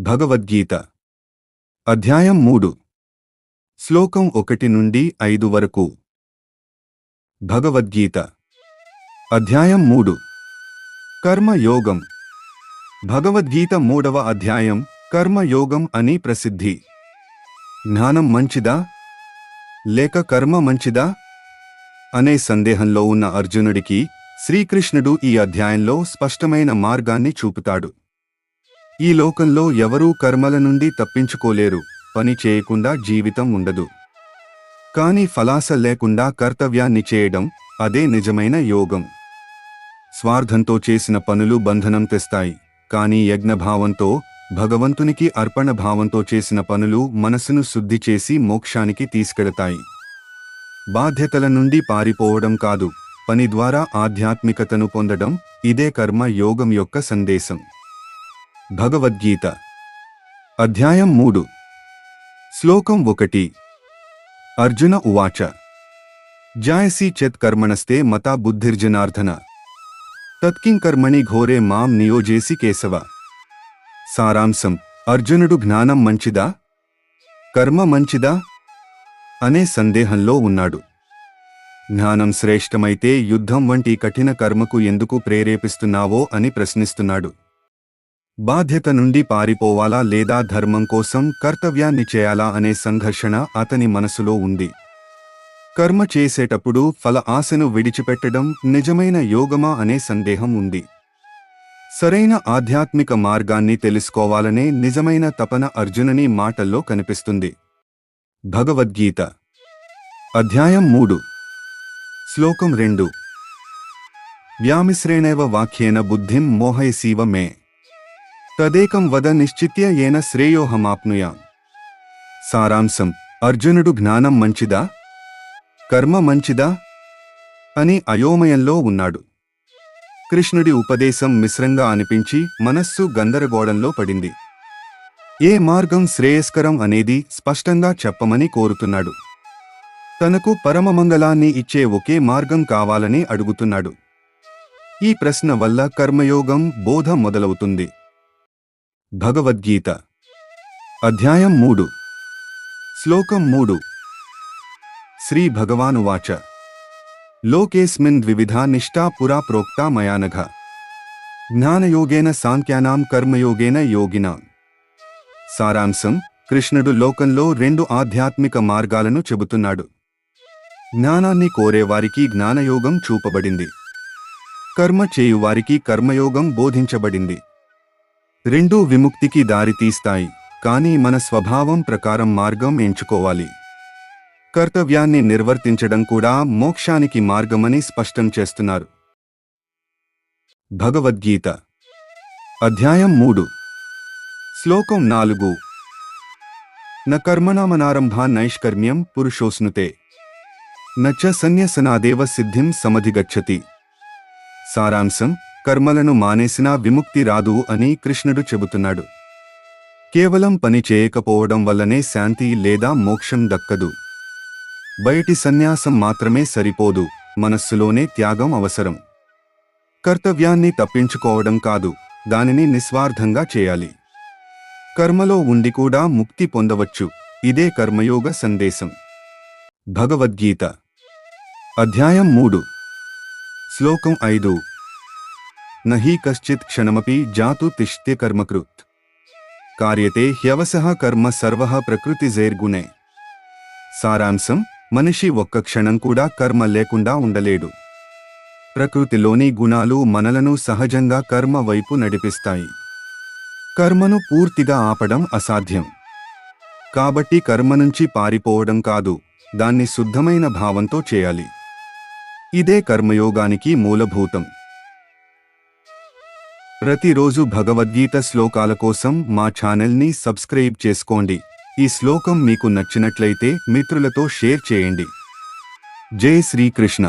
భగవద్గీత అధ్యాయం 3 శ్లోకం 1 నుండి 5 వరకు. భగవద్గీత అధ్యాయం 3 కర్మయోగం. భగవద్గీత 3వ అధ్యాయం కర్మయోగం అని ప్రసిద్ధి. జ్ఞానం మంచిదా లేక కర్మ మంచిదా అనే సందేహంలో ఉన్న అర్జునుడికి శ్రీకృష్ణుడు ఈ అధ్యాయంలో స్పష్టమైన మార్గాన్ని చూపుతాడు. ఈ లోకంలో ఎవరూ కర్మల నుండి తప్పించుకోలేరు. పని చేయకుండా జీవితం ఉండదు. కానీ ఫలాస లేకుండా కర్తవ్యాన్ని చేయడం, అదే నిజమైన యోగం. స్వార్థంతో చేసిన పనులు బంధనం తెస్తాయి. కానీ యజ్ఞభావంతో, భగవంతునికి అర్పణ భావంతో చేసిన పనులు మనసును శుద్ధి చేసి మోక్షానికి తీసుకెళతాయి. బాధ్యతల నుండి పారిపోవడం కాదు, పని ద్వారా ఆధ్యాత్మికతను పొందడం, ఇదే కర్మ యోగం యొక్క సందేశం. భగవద్గీత అధ్యాయం 3 శ్లోకం 1 అర్జున ఉవాచ జాయసి చేత్ కర్మణస్తే మతా బుద్ధిర్జనార్దన తత్కిం కర్మణి ఘోరే మాం నియోజేసి కేశవ. సారాంశం: అర్జునుడు జ్ఞానం మంచిదా కర్మ మంచిదా అనే సందేహంలో ఉన్నాడు. జ్ఞానం శ్రేష్టమైతే యుద్ధం వంటి కఠిన కర్మకు ఎందుకు ప్రేరేపిస్తున్నావో అని ప్రశ్నిస్తున్నాడు. బాధ్యత నుండి పారిపోవాలా లేదా ధర్మం కోసం కర్తవ్యాన్ని చేయాలా అనే సంఘర్షణ అతని మనసులో ఉంది. కర్మ చేసేటప్పుడు ఫల ఆశను విడిచిపెట్టడం నిజమైన యోగమా అనే సందేహం ఉంది. సరైన ఆధ్యాత్మిక మార్గాన్ని తెలుసుకోవాలనే నిజమైన తపన అర్జునుని మాటల్లో కనిపిస్తుంది. భగవద్గీత అధ్యాయం 3 శ్లోకం 2 వ్యామిశ్రేణేవ వాక్యేన బుద్ధిం మోహయసీవ మే తదేకం వద నిశ్చిత్య ఏన శ్రేయోహమాప్నుయాం. సారాంశం: అర్జునుడు జ్ఞానం మంచిదా కర్మ మంచిదా అని అయోమయంలో ఉన్నాడు. కృష్ణుడి ఉపదేశం మిశ్రంగా అనిపించి మనస్సు గందరగోళంలో పడింది. ఏ మార్గం శ్రేయస్కరం అనేది స్పష్టంగా చెప్పమని కోరుతున్నాడు. తనకు పరమమంగళాన్ని ఇచ్చే ఒకే మార్గం కావాలని అడుగుతున్నాడు. ఈ ప్రశ్న వల్ల కర్మయోగం బోధ మొదలవుతుంది. భగవద్గీత అధ్యాయం 3 శ్లోకం 3 శ్రీ భగవానువాచ లోకేస్మిన్ ద్వివిధా నిష్ఠా పురా ప్రోక్తా మయానఘ జ్ఞానయోగేన సాంఖ్యానాం కర్మయోగేన యోగినాం. సారాంశం: కృష్ణుడు లోకంలో 2 ఆధ్యాత్మిక మార్గాలను చెబుతున్నాడు. జ్ఞానాన్ని కోరేవారికి జ్ఞానయోగం చూపబడింది. కర్మ చేయువారికి కర్మయోగం బోధించబడింది. రెండూ విముక్తికి దారితీస్తాయి. కానీ మన స్వభావం ప్రకారం మార్గం ఎంచుకోవాలి. కర్తవ్యాన్ని నిర్వర్తించడం కూడా మోక్షానికి మార్గమని స్పష్టం చేస్తున్నారు. భగవద్గీత అధ్యాయం 3 శ్లోకం 4 న కర్మణామనారంభా నైష్కర్మ్యం పురుషోస్నుతే నచ సన్యసనాదేవ సిద్ధిం సమధిగచ్చతి. సారాంశం: కర్మలను మానేసినా విముక్తి రాదు అని కృష్ణుడు చెబుతున్నాడు. కేవలం పని చేయకపోవడం వల్లనే శాంతి లేదా మోక్షం దక్కదు. బయటి సన్యాసం మాత్రమే సరిపోదు, మనస్సులోనే త్యాగం అవసరం. కర్తవ్యాన్ని తప్పించుకోవడం కాదు, దానిని నిస్వార్థంగా చేయాలి. కర్మలో ఉండి కూడా ముక్తి పొందవచ్చు. ఇదే కర్మయోగ సందేశం. భగవద్గీత అధ్యాయం 3 శ్లోకం 5 నహి కశ్చిత్ క్షణమపి జాతు తిష్ఠ్య కర్మకృత్ కార్యతే హ్యవసః కర్మ సర్వః ప్రకృతిజైర్గుణే. సారాంశం: మనిషి ఒక్క క్షణం కూడా కర్మ లేకుండా ఉండలేడు. ప్రకృతిలోని గుణాలు మనలను సహజంగా కర్మ వైపు నడిపిస్తాయి. కర్మను పూర్తిగా ఆపడం అసాధ్యం. కాబట్టి కర్మ నుంచి పారిపోవడం కాదు, దాన్ని శుద్ధమైన భావంతో చేయాలి. ఇదే కర్మయోగానికి మూలభూతం. ప్రతిరోజు భగవద్గీత శ్లోకాల కోసం మా ఛానల్ని సబ్స్క్రైబ్ చేసుకోండి. ఈ శ్లోకం మీకు నచ్చినట్లయితే మిత్రులతో షేర్ చేయండి. జై శ్రీకృష్ణ.